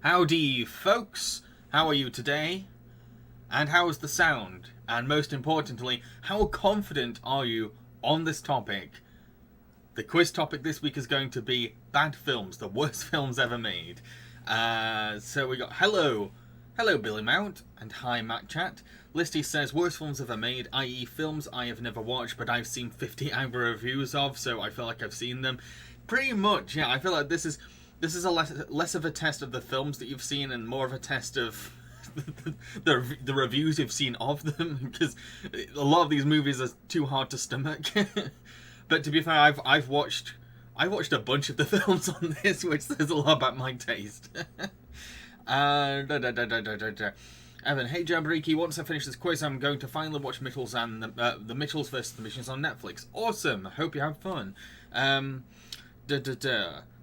Howdy, folks. How are you today? And how is the sound? And most importantly, how confident are you on this topic? The quiz topic this week is going to be bad films, the worst films ever made. So we got hello Billy Mount, and hi Matt Chat. Listy says worst films ever made, i.e. films I have never watched but I've seen 50 angry reviews of, so I feel like I've seen them. Pretty much, yeah. I feel like this is a less of a test of the films that you've seen and more of a test of the reviews you've seen of them, because a lot of these movies are too hard to stomach. But to be fair, I've watched a bunch of the films on this, which says a lot about my taste. Evan, hey Jambareeqi, once I finish this quiz, I'm going to finally watch Mitchells and the Mitchells vs. the Machines on Netflix. Awesome! Hope you have fun.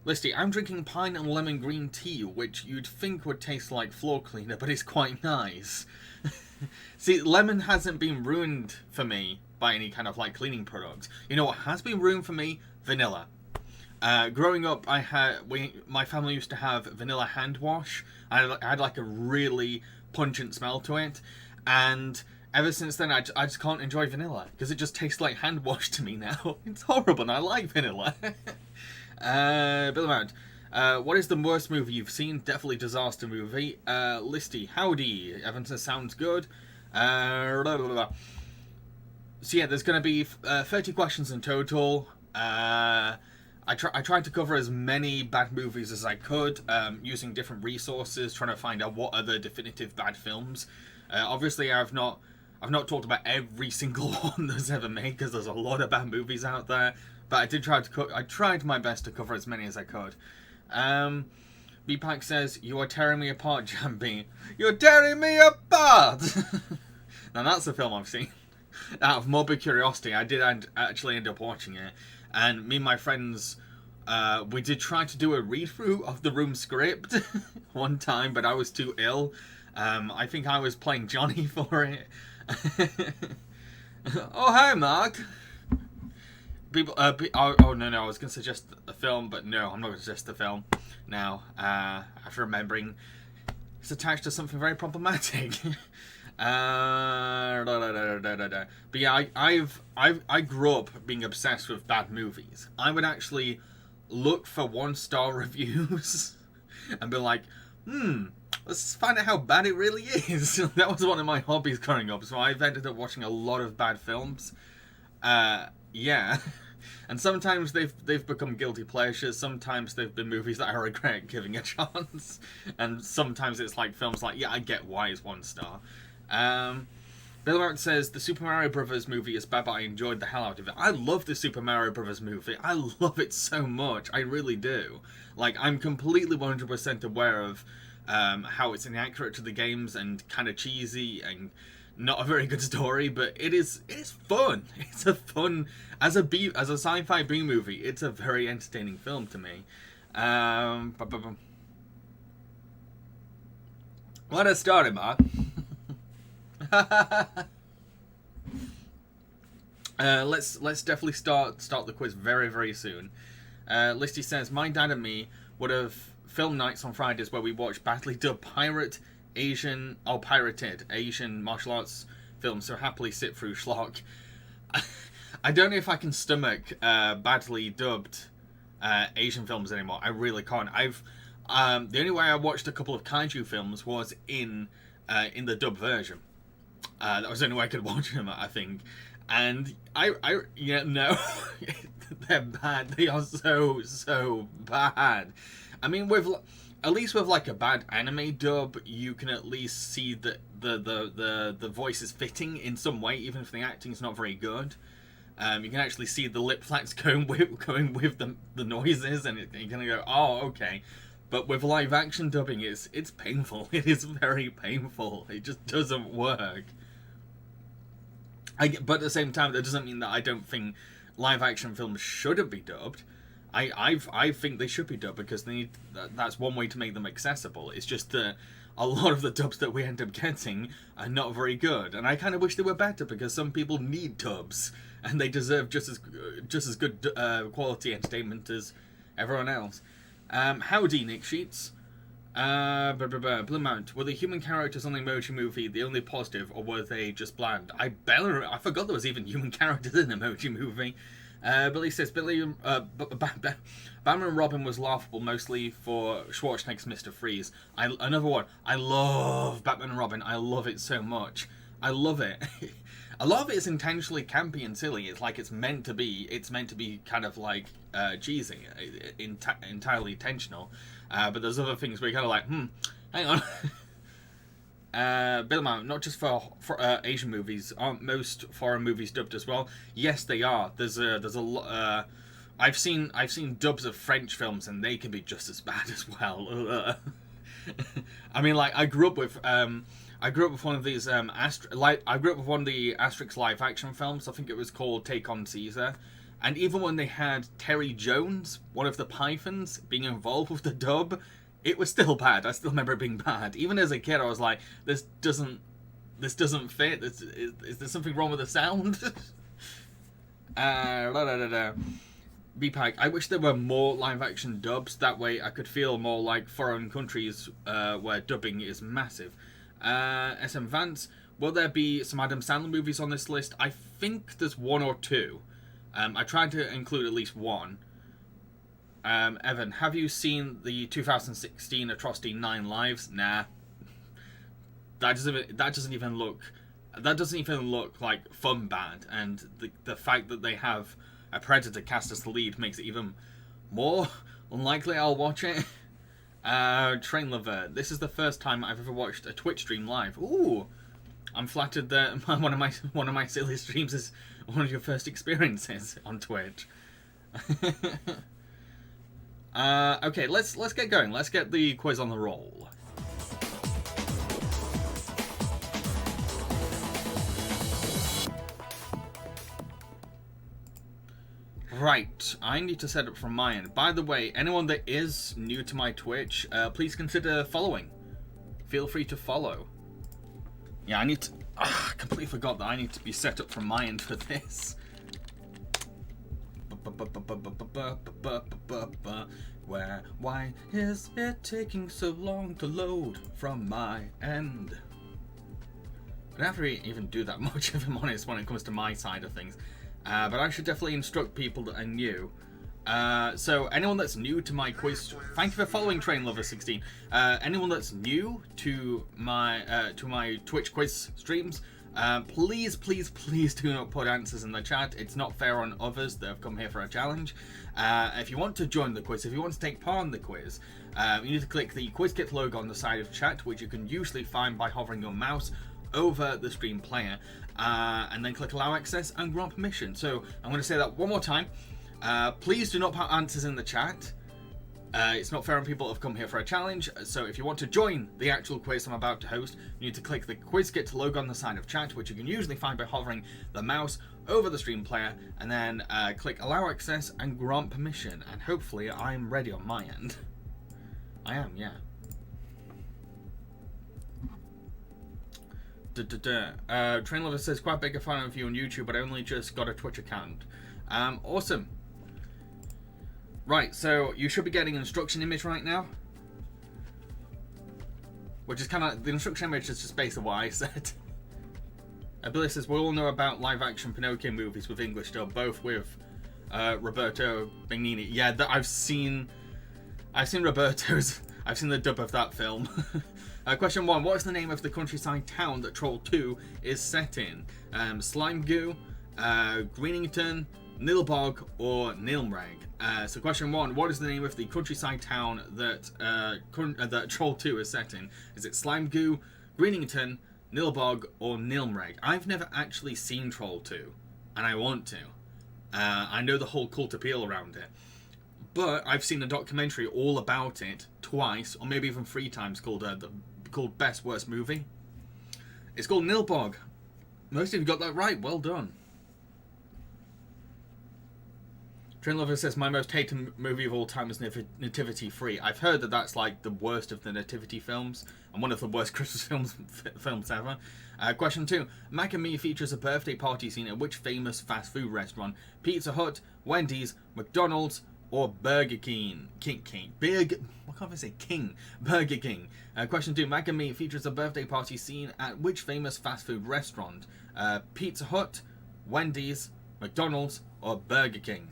Listy, I'm drinking pine and lemon green tea, which you'd think would taste like floor cleaner, but it's quite nice. See, lemon hasn't been ruined for me by any kind of like cleaning products. You know what has been ruined for me? Vanilla. Growing up, my family used to have vanilla hand wash. I had like a really pungent smell to it, and ever since then I just can't enjoy vanilla because it just tastes like hand wash to me now. It's horrible, and I like vanilla. Bill Mount, what is the worst movie you've seen? Definitely disaster movie. Listy, howdy. Evan says sounds good. Blah, blah, blah. So yeah, there's going to be 30 questions in total. I tried to cover as many bad movies as I could, using different resources, trying to find out what are the definitive bad films. Obviously, I've not talked about every single one that's ever made, because there's a lot of bad movies out there. But I did try to I tried my best to cover as many as I could. B-Pack says, "You are tearing me apart, Jambi. You're tearing me apart." Now that's a film I've seen. Out of morbid curiosity, I did actually end up watching it. And me and my friends, we did try to do a read-through of the Room script one time, but I was too ill. I think I was playing Johnny for it. Oh, hi, Mark. People, oh no, I was going to suggest a film, but no, I'm not going to suggest the film now. After remembering, it's attached to something very problematic. But yeah, I grew up being obsessed with bad movies. I would actually look for 1-star reviews and be like, let's find out how bad it really is. That was one of my hobbies growing up, so I've ended up watching a lot of bad films. Yeah. And sometimes they've become guilty pleasures. Sometimes they've been movies that I regret giving a chance. And sometimes it's like films like, yeah, I get why it's 1-star. Bill Martin says, the Super Mario Brothers movie is bad, but I enjoyed the hell out of it. I love the Super Mario Brothers movie. I love it so much. I really do. Like, I'm completely 100% aware of how it's inaccurate to the games and kind of cheesy and not a very good story, but it is fun. It's a fun, as a sci-fi B movie, it's a very entertaining film to me. What a story, Mark. Let's definitely start the quiz very, very soon. Listy says, my dad and me would have film nights on Fridays where we watch badly dubbed pirated Asian martial arts films, so happily sit through schlock. I don't know if I can stomach badly dubbed Asian films anymore. I really can't. The only way I watched a couple of kaiju films was in the dub version. That was the only way I could watch them, I think. And no, they're bad. They are so bad. I mean, at least with like a bad anime dub, you can at least see that the voice is fitting in some way, even if the acting is not very good. You can actually see the lip flaps going with the noises, and you're gonna go, oh, okay. But with live action dubbing, it's painful. It is very painful. It just doesn't work. But at the same time, that doesn't mean that I don't think live action films shouldn't be dubbed. I think they should be dubbed because that's one way to make them accessible. It's just that a lot of the dubs that we end up getting are not very good, and I kind of wish they were better because some people need dubs and they deserve just as good quality entertainment as everyone else. Howdy, Nick Sheets. Blue Mount. Were the human characters on the Emoji Movie the only positive, or were they just bland? I forgot there was even human characters in the Emoji Movie. Billy says, Batman and Robin was laughable mostly for Schwarzenegger's Mr. Freeze. Another one. I love Batman and Robin. I love it so much. I love it. A lot of it is intentionally campy and silly. It's like it's meant to be kind of like cheesy, entirely intentional. But there's other things where you're kind of like, hang on. Bill Mount, not just for Asian movies, aren't most foreign movies dubbed as well? Yes, they are. There's a lot. I've seen dubs of French films, and they can be just as bad as well. I mean, like I grew up with one of these I grew up with one of the Asterix live action films. I think it was called Take on Caesar. And even when they had Terry Jones, one of the Pythons, being involved with the dub, it was still bad. I still remember it being bad. Even as a kid, I was like, this doesn't fit. Is there something wrong with the sound? BPAC, I wish there were more live-action dubs. That way I could feel more like foreign countries where dubbing is massive. SM Vance, will there be some Adam Sandler movies on this list? I think there's one or two. I tried to include at least one. Evan, have you seen the 2016 Atrocity 9 Lives? Nah. That doesn't even look like fun bad, and the fact that they have a Predator cast as the lead makes it even more unlikely I'll watch it. Train Lover, this is the first time I've ever watched a Twitch stream live. Ooh, I'm flattered that one of my silly streams is one of your first experiences on Twitch. Okay, let's get going. Let's get the quiz on the roll. Right, I need to set up from my end. By the way, anyone that is new to my Twitch, please consider following. Feel free to follow. Yeah, I need to... I completely forgot that I need to be set up from my end for this. Why is it taking so long to load from my end? I don't have to even do that much, if I'm honest, when it comes to my side of things. But I should definitely instruct people that are new. So anyone that's new to my quiz, thank you for following Train Lover 16. Anyone that's new to my Twitch quiz streams, please do not put answers in the chat. It's not fair on others that have come here for a challenge. If you want to join the quiz, if you want to take part in the quiz, you need to click the quiz kit logo on the side of chat, which you can usually find by hovering your mouse over the stream player, and then click allow access and grant permission. So I'm going to say that one more time. Please do not put answers in the chat. It's not fair on people that have come here for a challenge. So if you want to join the actual quiz I'm about to host, you need to click the quiz kit logo on the side of chat, which you can usually find by hovering the mouse over the stream player, and then click allow access and grant permission, and hopefully I'm ready on my end. I am, yeah. Train Lover says, quite big a fan of you on YouTube, but I only just got a Twitch account. Awesome. Right, so you should be getting an instruction image right now, which is kind of, the instruction image is just based on what I said. Billy says, we all know about live action Pinocchio movies with English dub, both with Roberto Benigni. Yeah, I've seen Roberto's, I've seen the dub of that film. Question 1, what is the name of the countryside town that Troll 2 is set in? Slime Goo, Greenington, Nilbog, or Nilmreg? So question 1, what is the name of the countryside town that that Troll 2 is set in? Is it Slime Goo, Greenington, Nilbog, or Nilmreg? I've never actually seen Troll 2, and I want to. I know the whole cult appeal around it. But I've seen a documentary all about it twice, or maybe even 3 times, called Best Worst Movie. It's called Nilbog. Most of you got that right. Well done. Train Lover says, my most hated movie of all time is Nativity 3. I've heard that that's like the worst of the Nativity films, and one of the worst Christmas films ever. Question 2. Mac and Me features a birthday party scene at which famous fast food restaurant? Pizza Hut, Wendy's, McDonald's, or Burger King? What can't I say? King. Burger King. Question 2. Mac and Me features a birthday party scene at which famous fast food restaurant? Pizza Hut, Wendy's, McDonald's, or Burger King?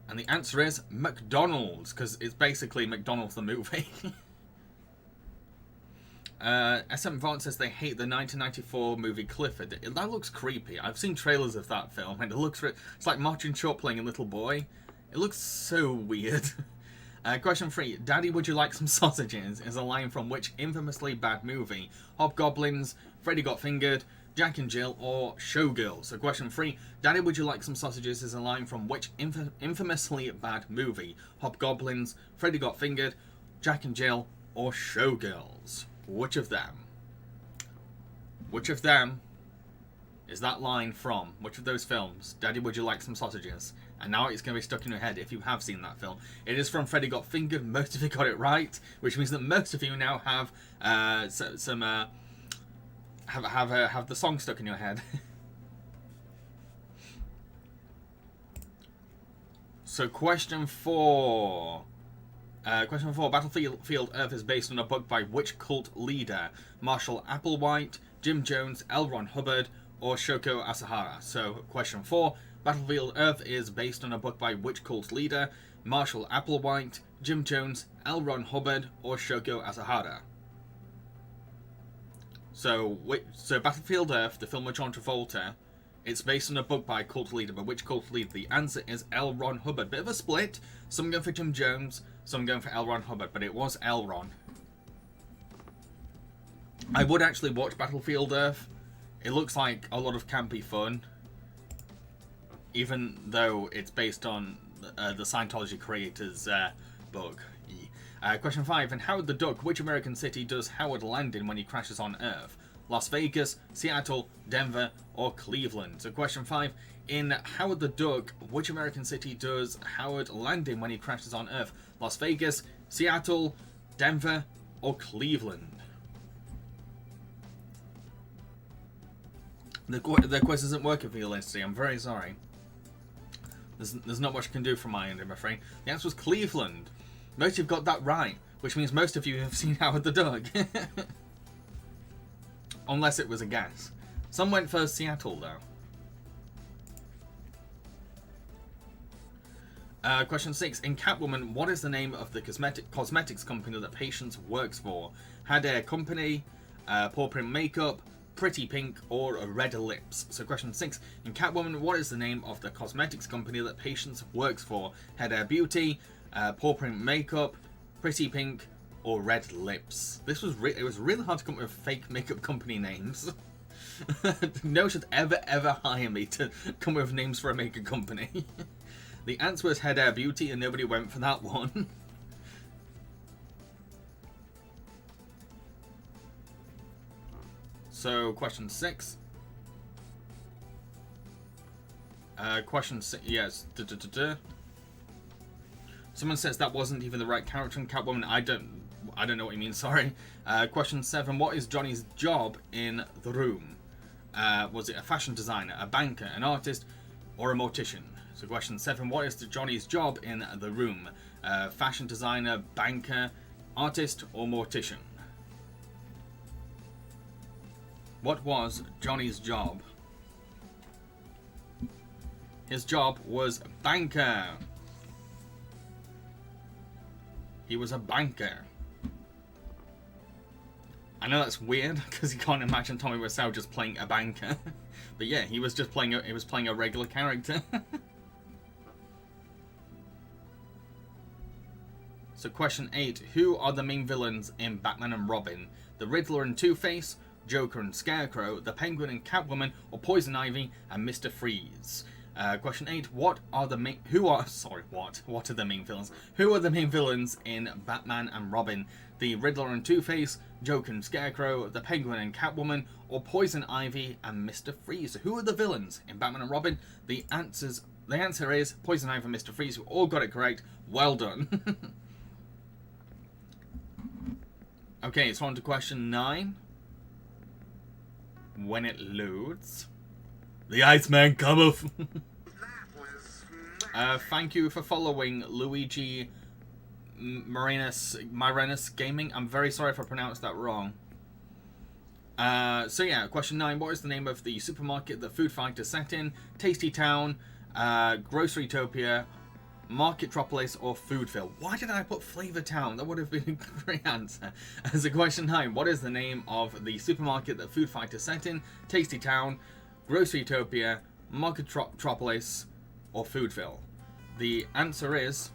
And the answer is McDonald's, because it's basically McDonald's the movie. SM Vaughn says they hate the 1994 movie Clifford. That looks creepy. I've seen trailers of that film, and it looks... It's like Martin Short playing a little boy. It looks so weird. Question 3. Daddy, would you like some sausages? Is a line from which infamously bad movie? Hobgoblins, Freddy Got Fingered, Jack and Jill, or Showgirls? So question 3. Daddy, would you like some sausages? Is a line from which infamously bad movie? Hobgoblins, Freddy Got Fingered, Jack and Jill, or Showgirls? Which of them? Which of them is that line from? Which of those films? Daddy, would you like some sausages? And now it's going to be stuck in your head if you have seen that film. It is from Freddy Got Fingered. Most of you got it right, which means that most of you now have have the song stuck in your head. So question 4. Question 4. Battlefield Earth is based on a book by which cult leader? Marshall Applewhite, Jim Jones, L. Ron Hubbard, or Shoko Asahara? So question 4. Battlefield Earth is based on a book by which cult leader? Marshall Applewhite, Jim Jones, L. Ron Hubbard, or Shoko Asahara? So Battlefield Earth, the film with John Travolta, it's based on a book by a cult leader, but which cult leader? The answer is L. Ron Hubbard. Bit of a split. Some going for Jim Jones, some going for L. Ron Hubbard, but it was L. Ron. I would actually watch Battlefield Earth. It looks like a lot of campy fun, even though it's based on the Scientology creator's book. Question 5. In Howard the Duck, which American city does Howard land in when he crashes on Earth? Las Vegas, Seattle, Denver, or Cleveland? So question 5. In Howard the Duck, which American city does Howard land in when he crashes on Earth? Las Vegas, Seattle, Denver, or Cleveland? The quiz isn't working for you, Lindsay. I'm very sorry. There's not much I can do from my end, I'm afraid. The answer was Cleveland. Most of you have got that right, which means most of you have seen Howard the Duck. Unless it was a guess. Some went for Seattle, though. Question 6. In Catwoman, what is the name of the cosmetics company that Patience works for? Had Hair Company, Paw Print Makeup, Pretty Pink, or Red Lips? So question 6. In Catwoman, what is the name of the cosmetics company that Patience works for? Head Hair Beauty, Paw Print Makeup, Pretty Pink, or Red Lips? This was it was really hard to come up with fake makeup company names. No one should ever hire me to come up with names for a makeup company. The answer was Head Hair Beauty, and nobody went for that one. So, question 6. Question 6, yes. Someone says that wasn't even the right character in Catwoman. I don't know what you mean, sorry. Question 7. What is Johnny's job in The Room? Was it a fashion designer, a banker, an artist, or a mortician? So question 7. What is Johnny's job in The Room? Fashion designer, banker, artist, or mortician? What was Johnny's job? His job was banker. He was a banker. I know that's weird because you can't imagine Tommy Wiseau just playing a banker, but yeah, he was just playing a regular character. So question 8: who are the main villains in Batman and Robin? The Riddler and Two-Face, Joker and Scarecrow, the Penguin and Catwoman, or Poison Ivy and Mr. Freeze? Question 8: what are the main villains? Who are the main villains in Batman and Robin? The Riddler and Two-Face, Joker and Scarecrow, the Penguin and Catwoman, or Poison Ivy and Mr. Freeze? So who are the villains in Batman and Robin? The answer is Poison Ivy and Mr. Freeze. You all got it correct. Well done. Okay, it's on to question 9. when it loads. The Iceman cometh! Thank you for following Luigi Marinus Gaming. I'm very sorry if I pronounced that wrong. So yeah, question 9. What is the name of the supermarket that Food Fighter set in? Tasty Town, Grocerytopia, Marketropolis, or Foodville? Why did I put Flavor Town? That would have been a great answer. As a question 9. What is the name of the supermarket that Food Fighter set in? Tasty Town, Grocerytopia, Marketropolis, or Foodville? The answer is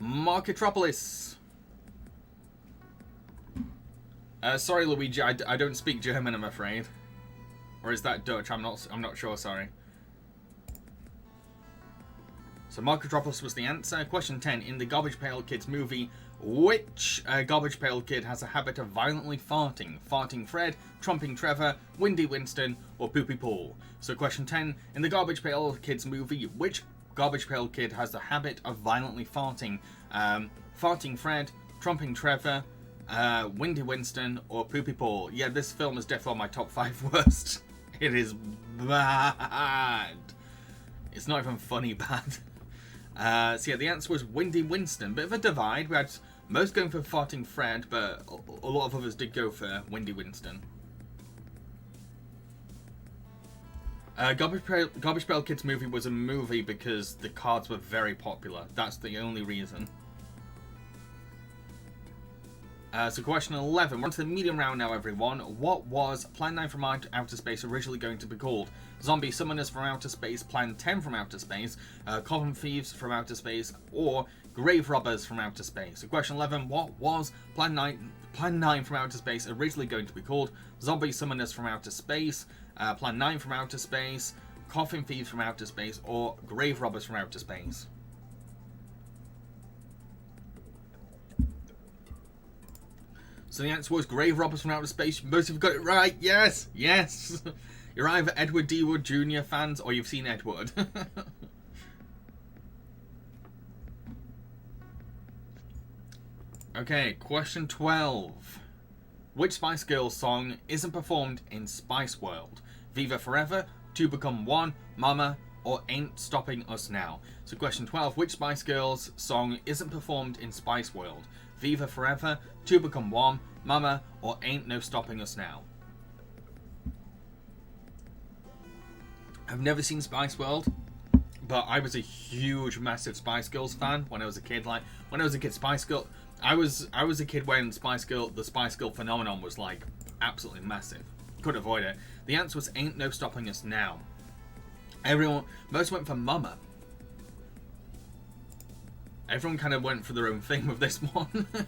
Marketropolis. Sorry, Luigi, I don't speak German, I'm afraid. Or is that Dutch? I'm not sure, sorry. So Marketropolis was the answer. Question 10. In the Garbage Pail Kids movie, which Garbage Pail Kid has a habit of violently farting? Farting Fred, Trumping Trevor, Windy Winston, or Poopy Paul? So question 10. In the Garbage Pail Kids movie, which Garbage Pail Kid has the habit of violently farting? Farting Fred, Trumping Trevor, Windy Winston, or Poopy Paul? Yeah, this film is definitely on my top 5 worst. It is bad. It's not even funny bad. So yeah, the answer was Windy Winston. Bit of a divide. We had most going for Farting Fred, but a lot of others did go for Windy Winston. Garbage Pail Kids movie was a movie because the cards were very popular. That's the only reason. So question 11. We're on to the medium round now, everyone. What was Plan 9 from Outer Space originally going to be called? Zombie Summoners from Outer Space, Plan 10 from Outer Space, Coffin Thieves from Outer Space, or Grave Robbers from Outer Space? So question 11. What was Plan 9 from Outer Space originally going to be called? Zombie Summoners from Outer Space, Plan 9 from Outer Space, Coffin Thieves from Outer Space, or Grave Robbers from Outer Space? So the answer was Grave Robbers from Outer Space. Most of you got it right. Yes, yes. You're either Edward D. Wood Jr. fans or you've seen Edward. Okay, question 12. Which Spice Girls song isn't performed in Spice World? Viva Forever, Two Become One, Mama, or Ain't Stopping Us Now? So question 12. Which Spice Girls song isn't performed in Spice World? Viva Forever, Two Become One, Mama, or Ain't No Stopping Us Now? I've never seen Spice World, but I was a huge, massive Spice Girls fan when I was a kid. Like, when I was a kid, Spice Girl... I was a kid when the Spice Girl phenomenon was, like, absolutely massive. Couldn't avoid it. The answer was Ain't No Stopping Us Now. Most went for Mama. Everyone kind of went for their own thing with this one. But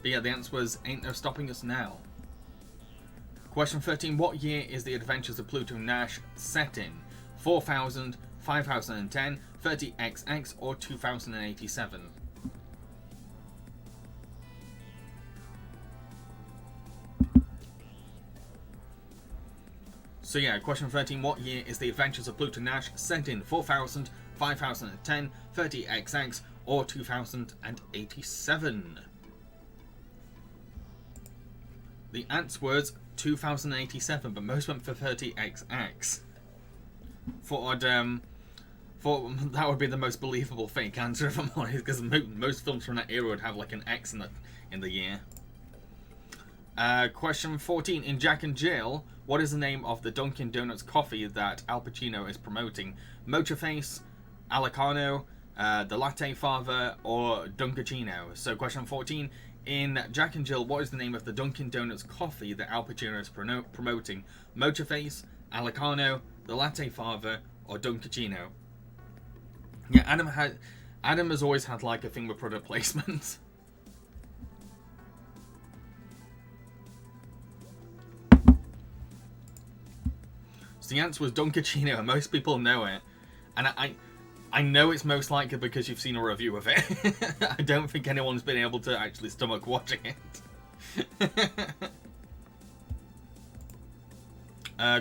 yeah, the answer was Ain't No Stopping Us Now. Question 13. What year is The Adventures of Pluto Nash set in? 4000, 5010, 30XX, or 2087? So yeah, question 13. What year is The Adventures of Pluto Nash set in? 4000, 5010, 30XX, or 2087? The answer was 2087, but most went for 30XX. Thought that would be the most believable fake answer, if I'm honest, because most films from that era would have like an X in the year. Question 14. In Jack and Jill, what is the name of the Dunkin' Donuts coffee that Al Pacino is promoting? Mochaface, Alicano, the Latte Father, or Dunkachino? So question 14. In Jack and Jill, what is the name of the Dunkin' Donuts coffee that Al Pacino is promoting? Mochaface, Alicano, the Latte Father, or Dunkachino? Yeah, Adam has always had like a thing with product placement. So the answer was Dunkachino, and most people know it. And I know it's most likely because you've seen a review of it. I don't think anyone's been able to actually stomach watching it.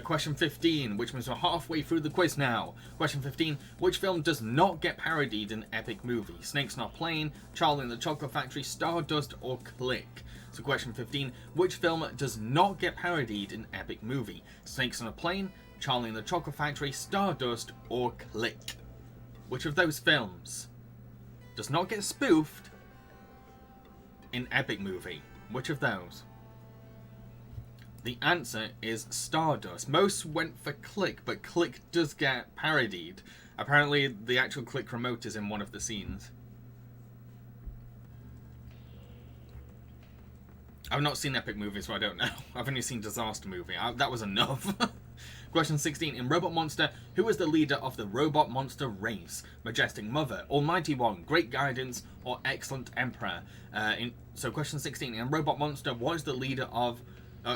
Question 15, which means we're halfway through the quiz now. Question 15, which film does not get parodied in Epic Movie? Snakes Not Playing, Charlie and the Chocolate Factory, Stardust, or Click? So question 15, which film does not get parodied in Epic Movie? Snakes on a Plane, Charlie and the Chocolate Factory, Stardust, or Click? Which of those films does not get spoofed in Epic Movie? Which of those? The answer is Stardust. Most went for Click, but Click does get parodied. Apparently, the actual Click remote is in one of the scenes. I've not seen Epic Movie, so I don't know. I've only seen Disaster Movie. That was enough. Question 16. In Robot Monster, who is the leader of the robot monster race? Majestic Mother, Almighty One, Great Guidance, or Excellent Emperor? So question 16. In Robot Monster, what is the leader of...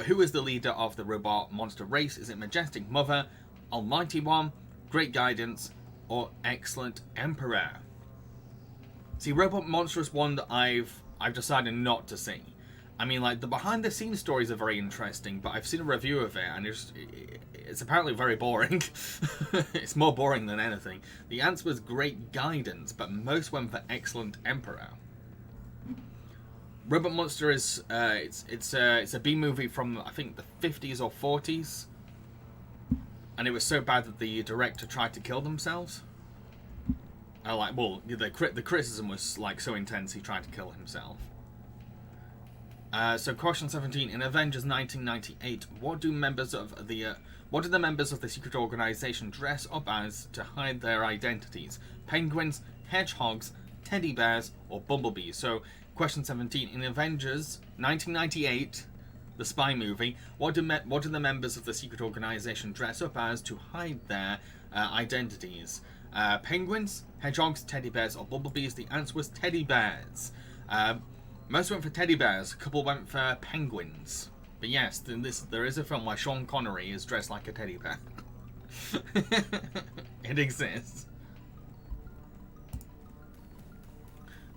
who is the leader of the robot monster race? Is it Majestic Mother, Almighty One, Great Guidance, or Excellent Emperor? See, Robot Monster is one that I've decided not to see. I mean, like, the behind-the-scenes stories are very interesting, but I've seen a review of it, and it's apparently very boring. It's more boring than anything. The answer was Great Guidance, but most went for Excellent Emperor. Robot Monster is it's a B movie from, I think, the 50s or 40s, and it was so bad that the director tried to kill themselves. The criticism was like so intense he tried to kill himself. So question 17, in Avengers 1998, what do the members of the secret organization dress up as to hide their identities? Penguins, hedgehogs, teddy bears, or bumblebees? So question 17, in Avengers 1998, the spy movie, what do the members of the secret organization dress up as to hide their identities? Penguins, hedgehogs, teddy bears, or bumblebees? The answer was teddy bears. Most went for teddy bears, a couple went for penguins. But yes, there is a film where Sean Connery is dressed like a teddy bear. It exists.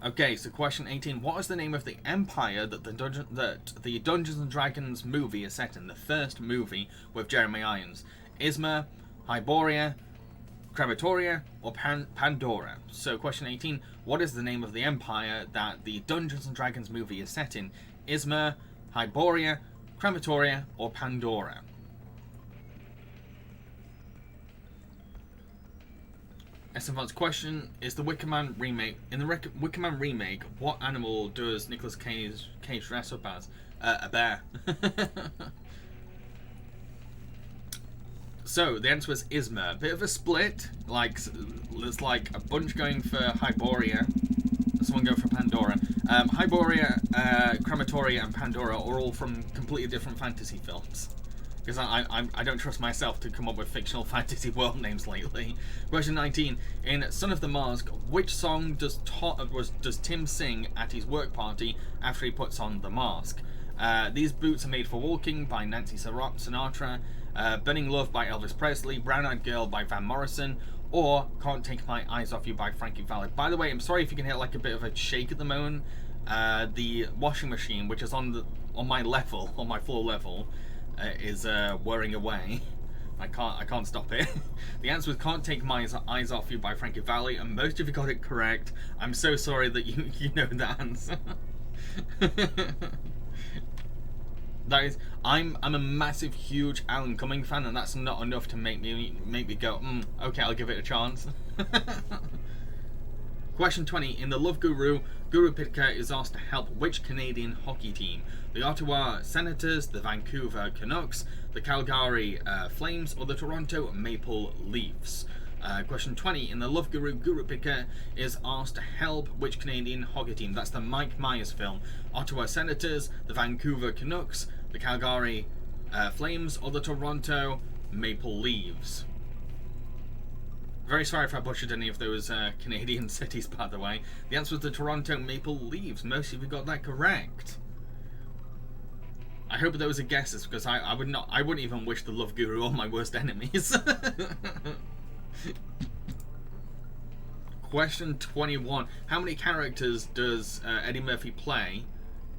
Okay, so question 18. What is the name of the empire that the Dungeons and Dragons movie is set in? The first movie with Jeremy Irons. Izmir, Hyboria, Crematoria, or Pandora? So question 18, what is the name of the empire that the Dungeons and Dragons movie is set in? Izmir, Hyboria, Crematoria, or Pandora? Advanced question, is the Wicker Man remake, in the Wicker Man remake, what animal does Nicolas Cage dress up as? A bear. So, the answer was Izmir. Bit of a split. There's like a bunch going for Hyboria. Someone going for Pandora. Hyboria, Crematoria, and Pandora are all from completely different fantasy films. Because I don't trust myself to come up with fictional fantasy world names lately. Question 19. In Son of the Mask, which song does Tim sing at his work party after he puts on the mask? These Boots Are Made for Walking by Nancy Sinatra. Burning Love by Elvis Presley, Brown Eyed Girl by Van Morrison, or Can't Take My Eyes Off You by Frankie Valli. By the way, I'm sorry if you can hear like a bit of a shake at the moment. The washing machine, which is on my floor level, is whirring away. I can't stop it. The answer was Can't Take My Eyes Off You by Frankie Valli, and most of you got it correct. I'm so sorry that you know the answer. That is, I'm a massive, huge Alan Cumming fan, and that's not enough to make me go, okay, I'll give it a chance. Question 20. In The Love Guru, Guru Pitka is asked to help which Canadian hockey team? The Ottawa Senators, the Vancouver Canucks, the Calgary Flames, or the Toronto Maple Leafs? Question 20. In The Love Guru, Guru Pitka is asked to help which Canadian hockey team? That's the Mike Myers film. Ottawa Senators, the Vancouver Canucks, the Calgary Flames, or the Toronto Maple Leafs? Very sorry if I butchered any of those Canadian cities, by the way. The answer was the Toronto Maple Leafs. Most of you got that correct. I hope those are guesses, because I wouldn't even wish the Love Guru on my worst enemies. Question 21. How many characters does Eddie Murphy play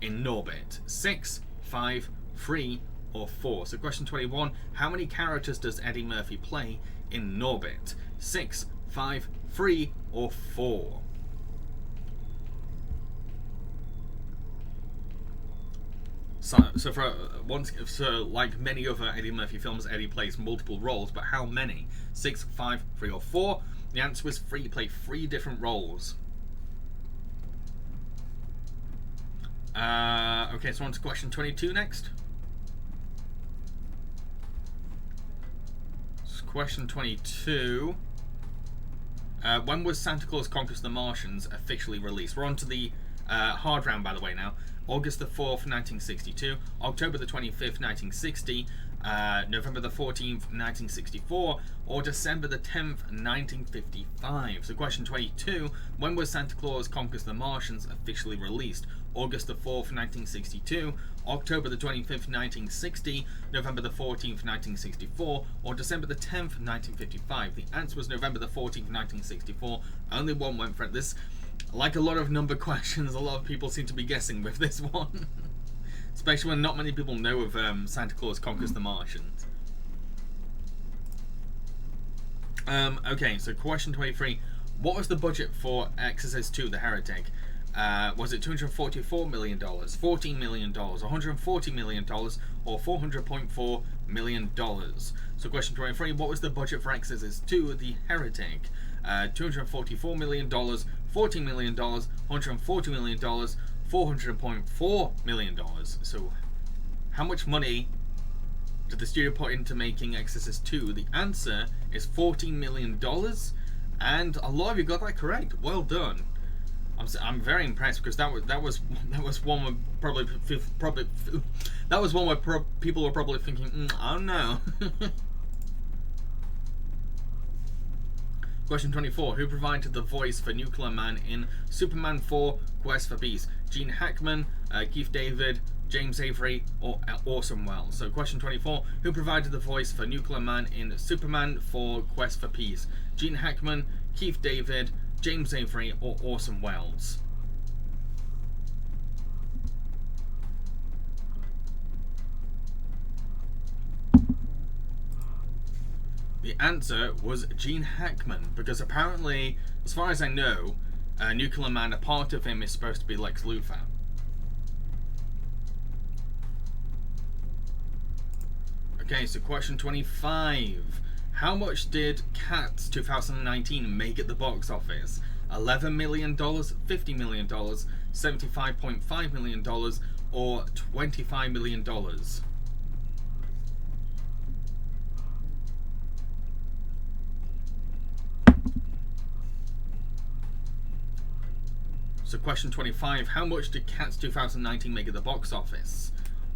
in Norbit? 6, 5, 3, or 4? So question 21. How many characters does Eddie Murphy play in Norbit? 6, 5, 3, or 4? So like many other Eddie Murphy films, Eddie plays multiple roles, but how many? 6, 5, 3, or 4? The answer was 3. He played 3 different roles. Okay, so on to question 22 next. So question 22. When was Santa Claus Conquers the Martians officially released? We're on to the hard round, by the way, now. August the 4th, 1962, October the 25th, 1960, November the 14th, 1964, or December the 10th, 1955. So question 22, when was Santa Claus Conquers the Martians officially released? August the 4th, 1962, October the 25th, 1960, November the 14th, 1964, or December the 10th, 1955. The answer was November the 14th, 1964. Only one went for it. This, like a lot of number questions, a lot of people seem to be guessing with this one. Especially when not many people know of Santa Claus Conquers the Martians. Okay, so question 23. What was the budget for Exorcist II, The Heretic? Was it $244 million, $14 million, $140 million, or $400.4 million? So question 23, what was the budget for Exorcist II, The Heretic? $244 million, $14 million, $140 million, $400.4 million. So how much money did the studio put into making Exorcist II? The answer is $14 million, and a lot of you got that correct. Well done. I'm very impressed, because that was one where people were probably thinking, I don't know. Question 24. Who provided the voice for Nuclear Man in Superman 4: Quest for Peace? Gene Hackman, Keith David, James Avery, or Orson Welles? So question 24. Who provided the voice for Nuclear Man in Superman 4: Quest for Peace? Gene Hackman, Keith David, James Avery, or Orson Welles? The answer was Gene Hackman, because apparently, as far as I know, Nuclear Man, a part of him is supposed to be Lex Luthor. Okay, so question 25. How much did Cats 2019 make at the box office? $11 million, $50 million, $75.5 million, or $25 million? So question 25, how much did Cats 2019 make at the box office?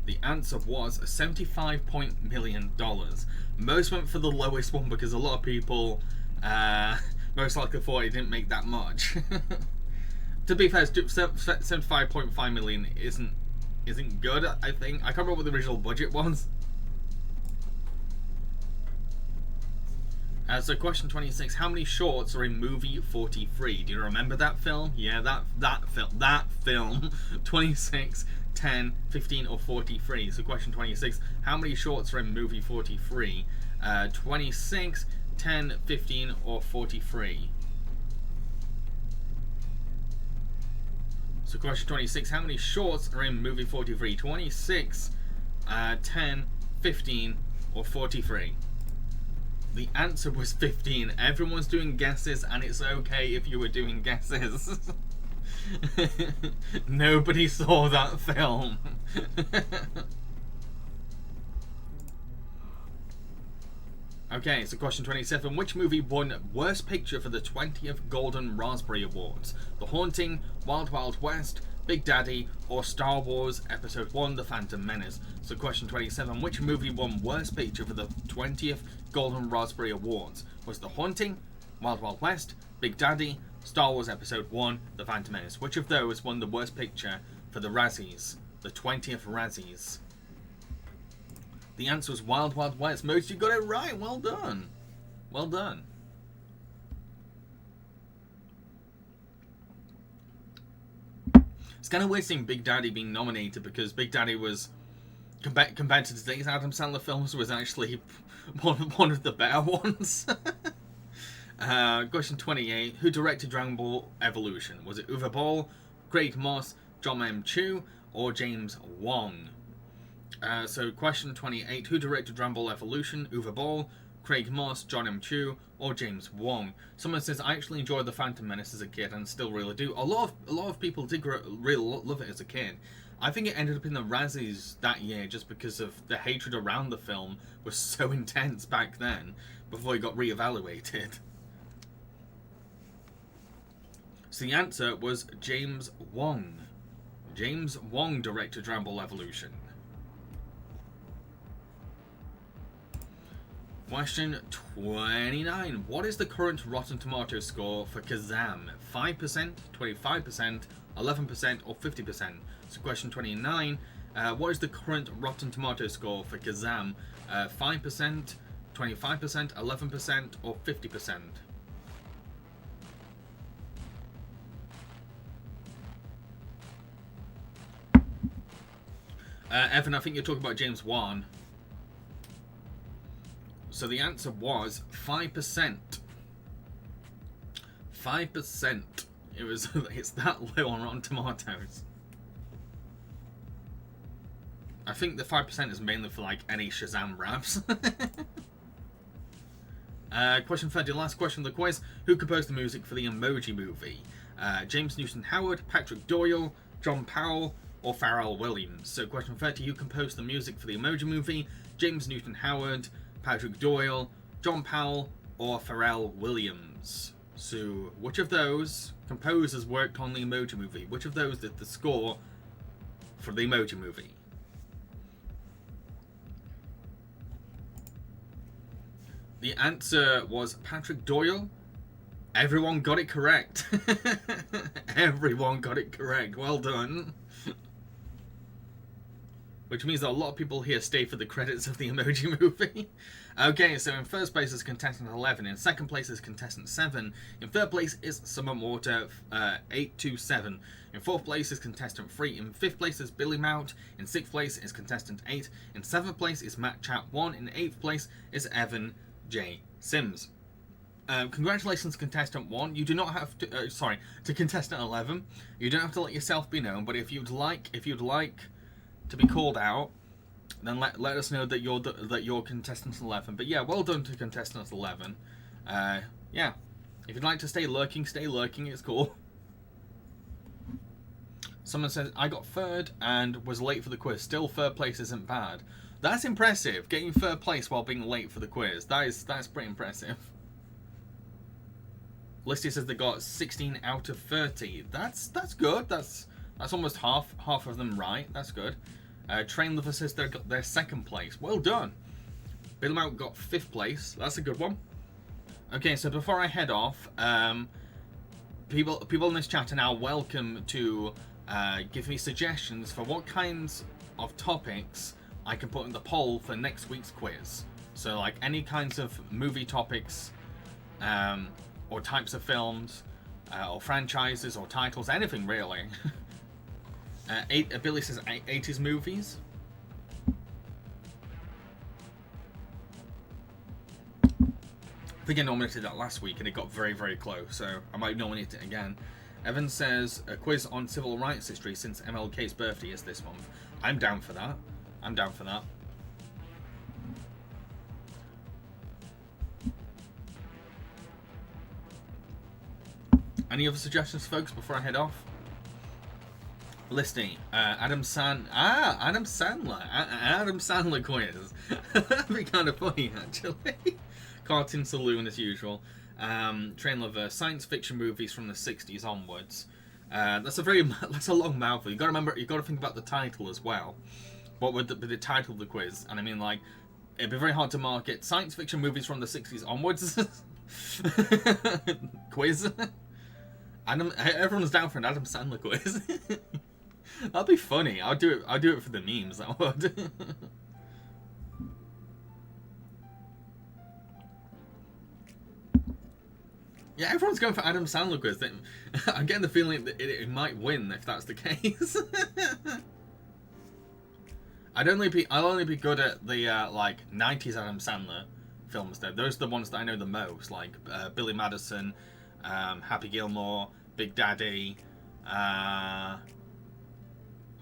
The answer was $75 million. Most went for the lowest one, because a lot of people most likely thought it didn't make that much. To be fair, 75.5 million isn't good, I think. I can't remember what the original budget was. So question 26, how many shorts are in movie 43? Do you remember that film? Yeah, that film. 26, 10, 15, or 43. So question 26, how many shorts are in movie 43? 26, 10, 15, or 43. So question 26, how many shorts are in movie 43? 26, 10, 15, or 43. The answer was 15. Everyone's doing guesses, and it's okay if you were doing guesses. Nobody saw that film. Okay, so question 27. Which movie won Worst Picture for the 20th Golden Raspberry Awards? The Haunting, Wild Wild West, Big Daddy, or Star Wars Episode 1: The Phantom Menace? So question 27. Which movie won Worst Picture for the 20th Golden Raspberry Awards? Was The Haunting, Wild Wild West, Big Daddy, Star Wars Episode 1: The Phantom Menace? Which of those won the Worst Picture for the Razzies? The 20th Razzies? The answer was Wild Wild West. Most of you got it right. Well done. Well done. It's kind of weird seeing Big Daddy being nominated, because Big Daddy was, compared to today's Adam Sandler films, was actually one of the better ones. Question 28. Who directed Dragon Ball Evolution? Was it Uwe Boll, Craig Moss, John M. Chu, or James Wong? So question 28, who directed Dragon Ball Evolution? Uwe Boll, Craig Moss, John M. Chu, or James Wong? Someone says, I actually enjoyed The Phantom Menace as a kid and still really do. A lot of people did really love it as a kid. I think it ended up in the Razzies that year just because of the hatred around the film was so intense back then before it got reevaluated. So the answer was James Wong. James Wong directed Dragon Ball Evolution. Question 29. What is the current Rotten Tomatoes score for Kazam? 5%, 25%, 11%, or 50%? So question 29. What is the current Rotten Tomatoes score for Kazam? 5%, 25%, 11%, or 50%? Evan, I think you're talking about James Wan. So the answer was 5%. 5%. It's that low on Rotten Tomatoes. I think the 5% is mainly for like any Shazam raps. Question 30, last question of the quiz. Who composed the music for the Emoji Movie? James Newton Howard, Patrick Doyle, John Powell, or Pharrell Williams? So question 30, who composed the music for the Emoji Movie? James Newton Howard, Patrick Doyle, John Powell, or Pharrell Williams? So which of those composers worked on the Emoji Movie? Which of those did the score for the Emoji Movie? The answer was Patrick Doyle. Everyone got it correct. Everyone got it correct. Well done. Which means that a lot of people here stay for the credits of the Emoji Movie. Okay, so in first place is contestant 11. In second place is contestant 7. In third place is Summer Water 827. In fourth place is contestant 3. In fifth place is Billy Mout. In sixth place is contestant 8. In seventh place is Matt Chat 1. In eighth place is Evan J. Sims. Congratulations, contestant 1. You do not have to. To contestant 11. You don't have to let yourself be known. But if you'd like to be called out, then let us know that you're contestant 11. But yeah, well done to contestant 11. Yeah, if you'd like to stay lurking, it's cool. Someone says, I got third and was late for the quiz. Still, third place isn't bad. That's impressive, getting third place while being late for the quiz. That's pretty impressive. Listy says they got 16 out of 30. That's good. That's almost half of them right. That's good. Train Lover says they got their second place. Well done. Bill Mount got 5th place. That's a good one. Okay, so before I head off, people in this chat are now welcome to give me suggestions for what kinds of topics I can put in the poll for next week's quiz. So like any kinds of movie topics, or types of films, or franchises, or titles, anything really. Billy says 80s movies. I think I nominated that last week and it got very, very close, so I might nominate it again. Evan says a quiz on civil rights history since MLK's birthday is this month. I'm down for that. Any other suggestions, folks, before I head off? Listing Adam Sandler. Adam Sandler quiz. That'd be kind of funny, actually. Cartoon Saloon as usual. Train Lover. Science fiction movies from the 60s onwards. That's a long mouthful. You got to remember. You got to think about the title as well. What would be the title of the quiz? And I mean, like, it'd be very hard to market science fiction movies from the 60s onwards. Quiz. Everyone's down for an Adam Sandler quiz. That'd be funny. I'll do it for the memes. That would. Yeah, everyone's going for Adam Sandler quiz. I'm getting the feeling that it might win if that's the case. I'll only be good at the like 90s Adam Sandler films though. Those are the ones that I know the most, like Billy Madison, Happy Gilmore, Big Daddy. I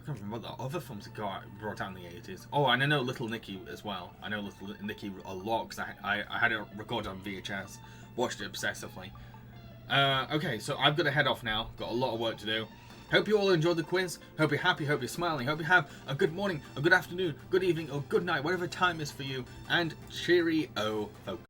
can't remember what the other films that brought out in the 80s. Oh, and I know Little Nicky as well. I know Little Nicky a lot because I had it recorded on VHS. Watched it obsessively. Okay, so I've got to head off now. Got a lot of work to do. Hope you all enjoyed the quiz. Hope you're happy. Hope you're smiling. Hope you have a good morning, a good afternoon, good evening, or good night, whatever time is for you. And cheerio, folks.